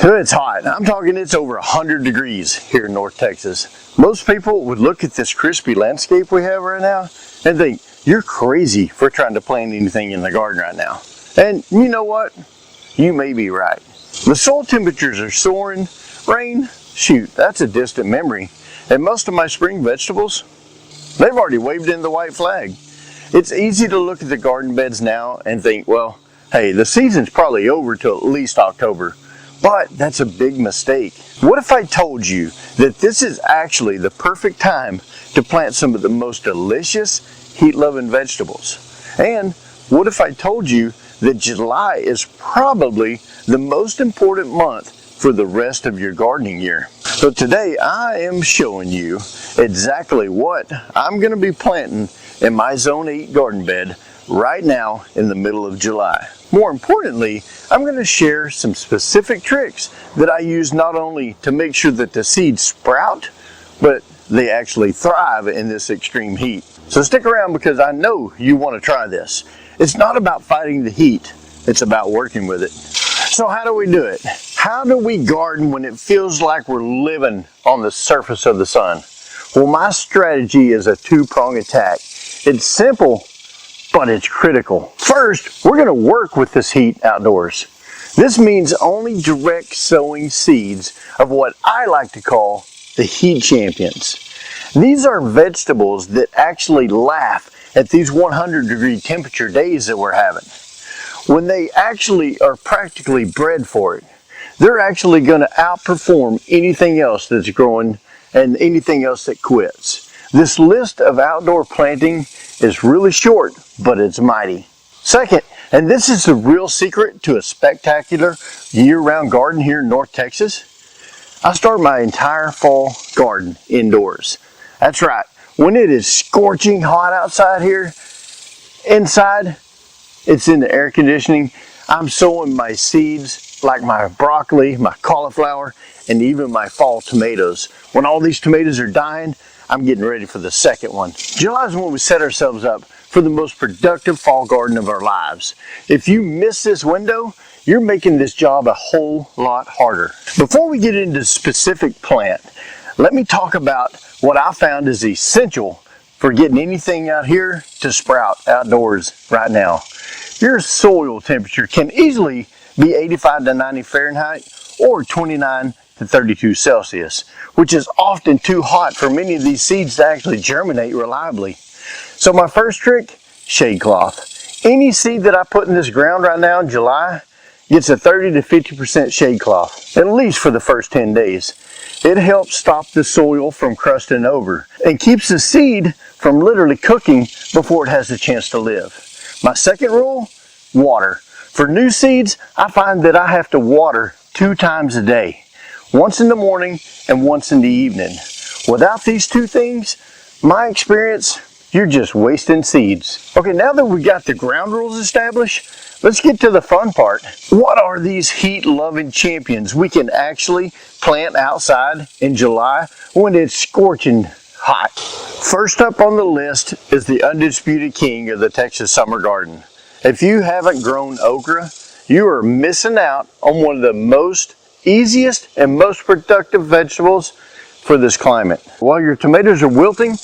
It's hot. I'm talking it's over 100 degrees here in North Texas. Most people would look at this crispy landscape we have right now and think, you're crazy for trying to plant anything in the garden right now. And you know what? You may be right. The soil temperatures are soaring. Rain, shoot, that's a distant memory. And most of my spring vegetables, they've already waved in the white flag. It's easy to look at the garden beds now and think, well, hey, the season's probably over till at least October. But that's a big mistake. What if I told you that this is actually the perfect time to plant some of the most delicious heat-loving vegetables? And what if I told you that July is probably the most important month for the rest of your gardening year? So today I am showing you exactly what I'm going to be planting in my Zone 8 garden bed right now in the middle of July. More importantly, I'm going to share some specific tricks that I use not only to make sure that the seeds sprout, but they actually thrive in this extreme heat. So stick around because I know you want to try this. It's not about fighting the heat, it's about working with it. So how do we do it? How do we garden when it feels like we're living on the surface of the sun? Well, my strategy is a two-pronged attack. It's simple, but it's critical. First, we're going to work with this heat outdoors. This means only direct sowing seeds of what I like to call the heat champions. These are vegetables that actually laugh at these 100-degree temperature days that we're having. When they actually are practically bred for it, they're actually going to outperform anything else that's growing and anything else that quits. This list of outdoor planting is really short, but it's mighty. Second, and this is the real secret to a spectacular year-round garden here in North Texas, I start my entire fall garden indoors. That's right, when it is scorching hot outside here, inside, it's in the air conditioning. I'm sowing my seeds like my broccoli, my cauliflower, and even my fall tomatoes. When all these tomatoes are dying, I'm getting ready for the second one. July is when we set ourselves up for the most productive fall garden of our lives. If you miss this window, you're making this job a whole lot harder. Before we get into specific plant, let me talk about what I found is essential for getting anything out here to sprout outdoors right now. Your soil temperature can easily be 85 to 90 Fahrenheit or 29 to 32 Celsius, which is often too hot for many of these seeds to actually germinate reliably. So my first trick, shade cloth. Any seed that I put in this ground right now in July gets a 30 to 50% shade cloth, at least for the first 10 days. It helps stop the soil from crusting over and keeps the seed from literally cooking before it has a chance to live. My second rule, water. For new seeds, I find that I have to water 2 times a day. Once in the morning and once in the evening. Without these two things, my experience, you're just wasting seeds. Okay, now that we got the ground rules established, let's get to the fun part. What are these heat-loving champions we can actually plant outside in July when it's scorching hot? First up on the list is the undisputed king of the Texas summer garden. If you haven't grown okra, you are missing out on one of the most easiest and most productive vegetables for this climate. While your tomatoes are wilting,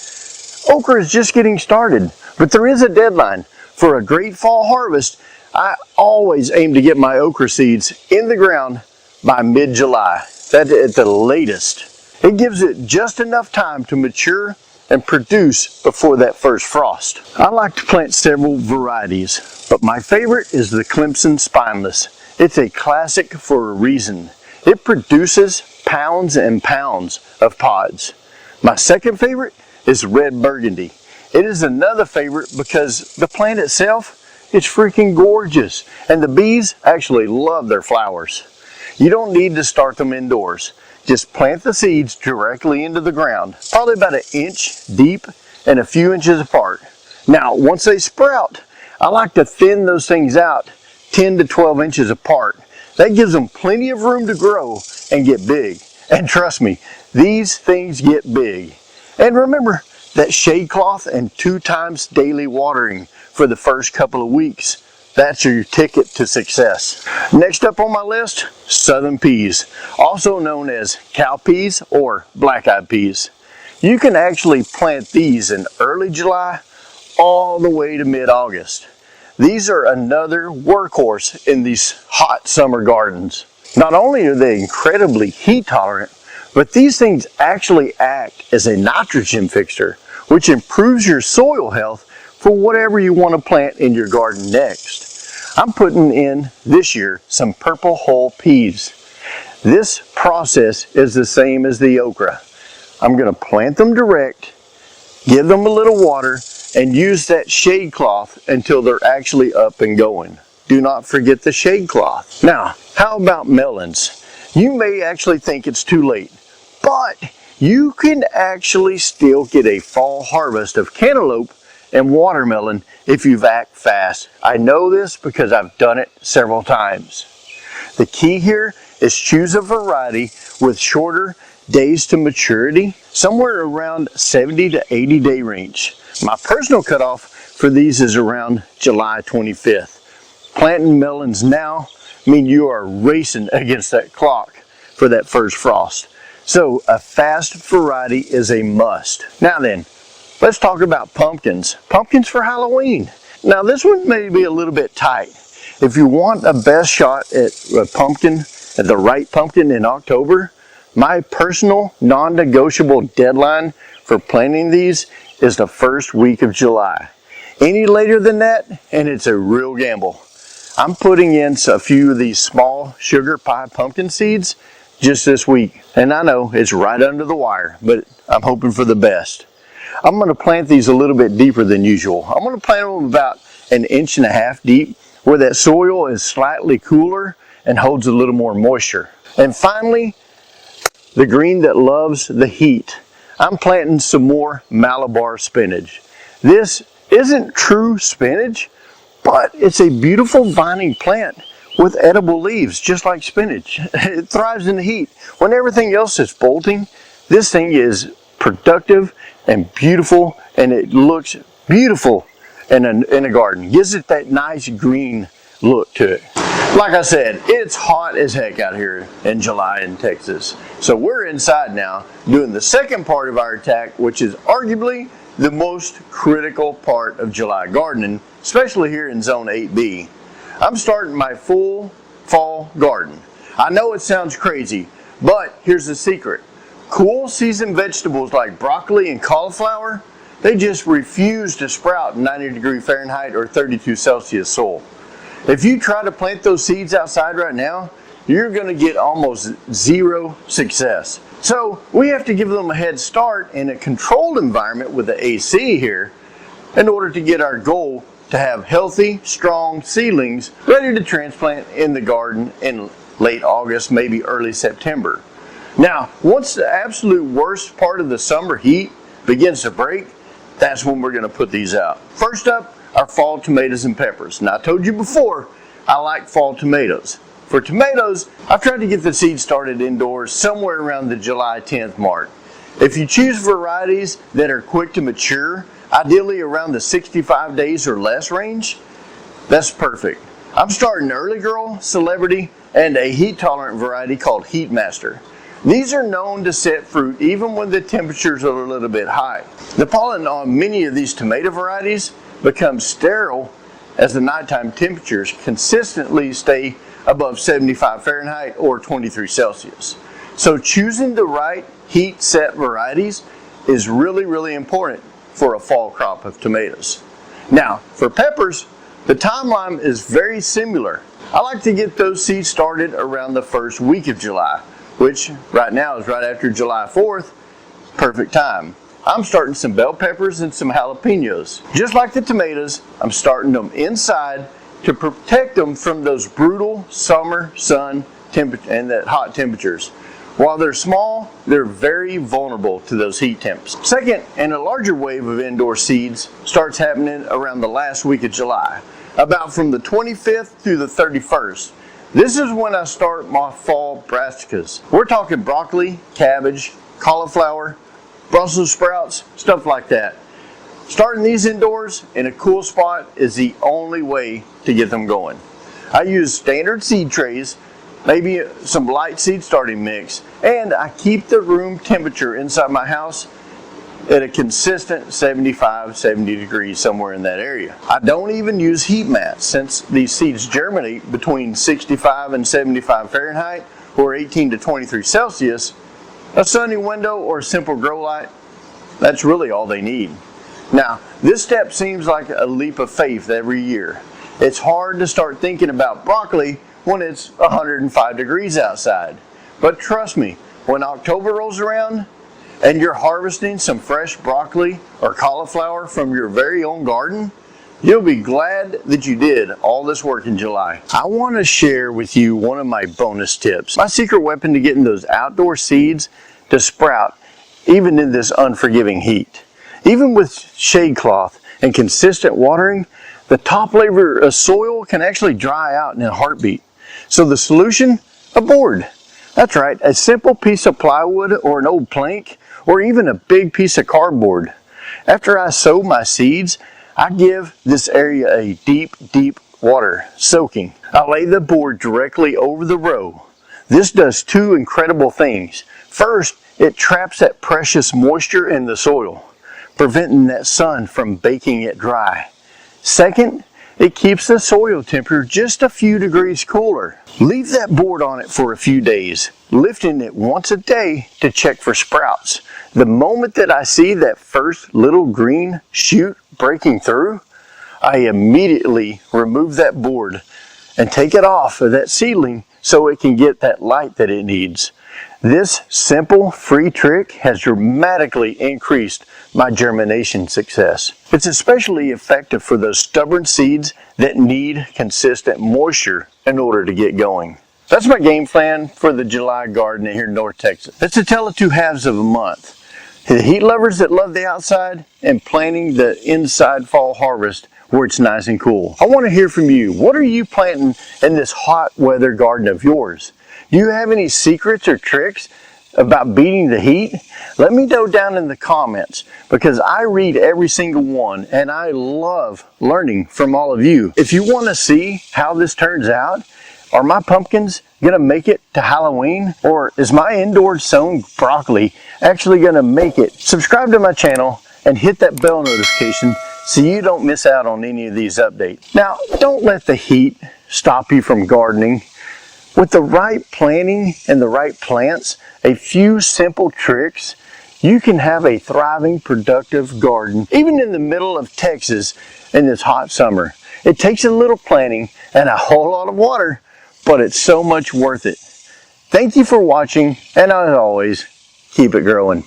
okra is just getting started, but there is a deadline. For a great fall harvest, I always aim to get my okra seeds in the ground by mid-July. That's at the latest. It gives it just enough time to mature and produce before that first frost. I like to plant several varieties, but my favorite is the Clemson Spineless. It's a classic for a reason. It produces pounds and pounds of pods. My second favorite is Red Burgundy. It is another favorite because the plant itself, it's freaking gorgeous, and the bees actually love their flowers. You don't need to start them indoors. Just plant the seeds directly into the ground, probably about 1 inch deep and a few inches apart. Now, once they sprout, I like to thin those things out 10 to 12 inches apart. That gives them plenty of room to grow and get big. And trust me, these things get big. And remember that shade cloth and 2 times daily watering for the first couple of weeks. That's your ticket to success. Next up on my list, southern peas, also known as cow peas or black-eyed peas. You can actually plant these in early July all the way to mid-August. These are another workhorse in these hot summer gardens. Not only are they incredibly heat tolerant, but these things actually act as a nitrogen fixer, which improves your soil health for whatever you want to plant in your garden next. I'm putting in this year some purple hull peas. This process is the same as the okra. I'm going to plant them direct, give them a little water, and use that shade cloth until they're actually up and going. Do not forget the shade cloth. Now, how about melons? You may actually think it's too late, but you can actually still get a fall harvest of cantaloupe and watermelon if you act fast. I know this because I've done it several times. The key here is choose a variety with shorter days to maturity, somewhere around 70 to 80 day range. My personal cutoff for these is around July 25th. Planting melons now mean you are racing against that clock for that first frost. So a fast variety is a must. Now then, let's talk about pumpkins. Pumpkins for Halloween. Now this one may be a little bit tight. If you want a best shot at a pumpkin, at the right pumpkin in October, my personal non-negotiable deadline for planting these is the first week of July. Any later than that, and it's a real gamble. I'm putting in a few of these small sugar pie pumpkin seeds just this week. And I know it's right under the wire, but I'm hoping for the best. I'm going to plant these a little bit deeper than usual. I'm going to plant them about 1.5 inches deep, where that soil is slightly cooler and holds a little more moisture. And finally, the green that loves the heat. I'm planting some more Malabar spinach. This isn't true spinach, but it's a beautiful vining plant with edible leaves, just like spinach. It thrives in the heat. When everything else is bolting, this thing is productive and beautiful, and it looks beautiful in a garden. Gives it that nice green look to it. Like I said, it's hot as heck out here in July in Texas. So we're inside now doing the second part of our attack, which is arguably the most critical part of July gardening, especially here in Zone 8B. I'm starting my full fall garden. I know it sounds crazy, but here's the secret. Cool season vegetables like broccoli and cauliflower, they just refuse to sprout in 90 Fahrenheit or 32 Celsius soil. If you try to plant those seeds outside right now, you're going to get almost zero success. So we have to give them a head start in a controlled environment with the AC here in order to get our goal to have healthy, strong seedlings ready to transplant in the garden in late August, maybe early September. Now, once the absolute worst part of the summer heat begins to break, that's when we're going to put these out. First up, our fall tomatoes and peppers. Now, I told you before, I like fall tomatoes. For tomatoes, I've tried to get the seed started indoors somewhere around the July 10th mark. If you choose varieties that are quick to mature, ideally around the 65 days or less range, that's perfect. I'm starting Early Girl, Celebrity, and a heat-tolerant variety called Heat Master. These are known to set fruit even when the temperatures are a little bit high. The pollen on many of these tomato varieties becomes sterile as the nighttime temperatures consistently stay above 75 Fahrenheit or 23 Celsius. So choosing the right heat set varieties is really, really important for a fall crop of tomatoes. Now, for peppers, the timeline is very similar. I like to get those seeds started around the first week of July, which right now is right after July 4th, perfect time. I'm starting some bell peppers and some jalapenos. Just like the tomatoes, I'm starting them inside to protect them from those brutal summer sun and that hot temperatures. While they're small, they're very vulnerable to those heat temps. Second, and a larger wave of indoor seeds starts happening around the last week of July, about from the 25th through the 31st. This is when I start my fall brassicas. We're talking broccoli, cabbage, cauliflower, Brussels sprouts, stuff like that. Starting these indoors in a cool spot is the only way to get them going. I use standard seed trays, maybe some light seed starting mix, and I keep the room temperature inside my house at a consistent 75, 70 degrees, somewhere in that area. I don't even use heat mats since these seeds germinate between 65 and 75 Fahrenheit or 18 to 23 Celsius. A sunny window or a simple grow light, that's really all they need. Now, this step seems like a leap of faith every year. It's hard to start thinking about broccoli when it's 105 degrees outside. But trust me, when October rolls around, and you're harvesting some fresh broccoli or cauliflower from your very own garden, you'll be glad that you did all this work in July. I want to share with you one of my bonus tips. My secret weapon to getting those outdoor seeds to sprout even in this unforgiving heat. Even with shade cloth and consistent watering, the top layer of soil can actually dry out in a heartbeat. So the solution? A board. That's right, a simple piece of plywood or an old plank, or even a big piece of cardboard. After I sow my seeds, I give this area a deep water soaking. I lay the board directly over the row. This does two incredible things. First, it traps that precious moisture in the soil, preventing that sun from baking it dry. Second, it keeps the soil temperature just a few degrees cooler. Leave that board on it for a few days, lifting it once a day to check for sprouts. The moment that I see that first little green shoot breaking through, I immediately remove that board and take it off of that seedling so it can get that light that it needs. This simple, free trick has dramatically increased my germination success. It's especially effective for those stubborn seeds that need consistent moisture in order to get going. That's my game plan for the July garden here in North Texas. It's a tale of two halves of a month. The heat lovers that love the outside and planting the inside fall harvest where it's nice and cool. I want to hear from you. What are you planting in this hot weather garden of yours? Do you have any secrets or tricks about beating the heat? Let me know down in the comments, because I read every single one and I love learning from all of you. If you want to see how this turns out, are my pumpkins gonna make it to Halloween? Or is my indoor sown broccoli actually gonna make it? Subscribe to my channel and hit that bell notification so you don't miss out on any of these updates. Now, don't let the heat stop you from gardening. With the right planting and the right plants, a few simple tricks, you can have a thriving, productive garden, even in the middle of Texas in this hot summer. It takes a little planting and a whole lot of water, but it's so much worth it. Thank you for watching, and as always, keep it growing.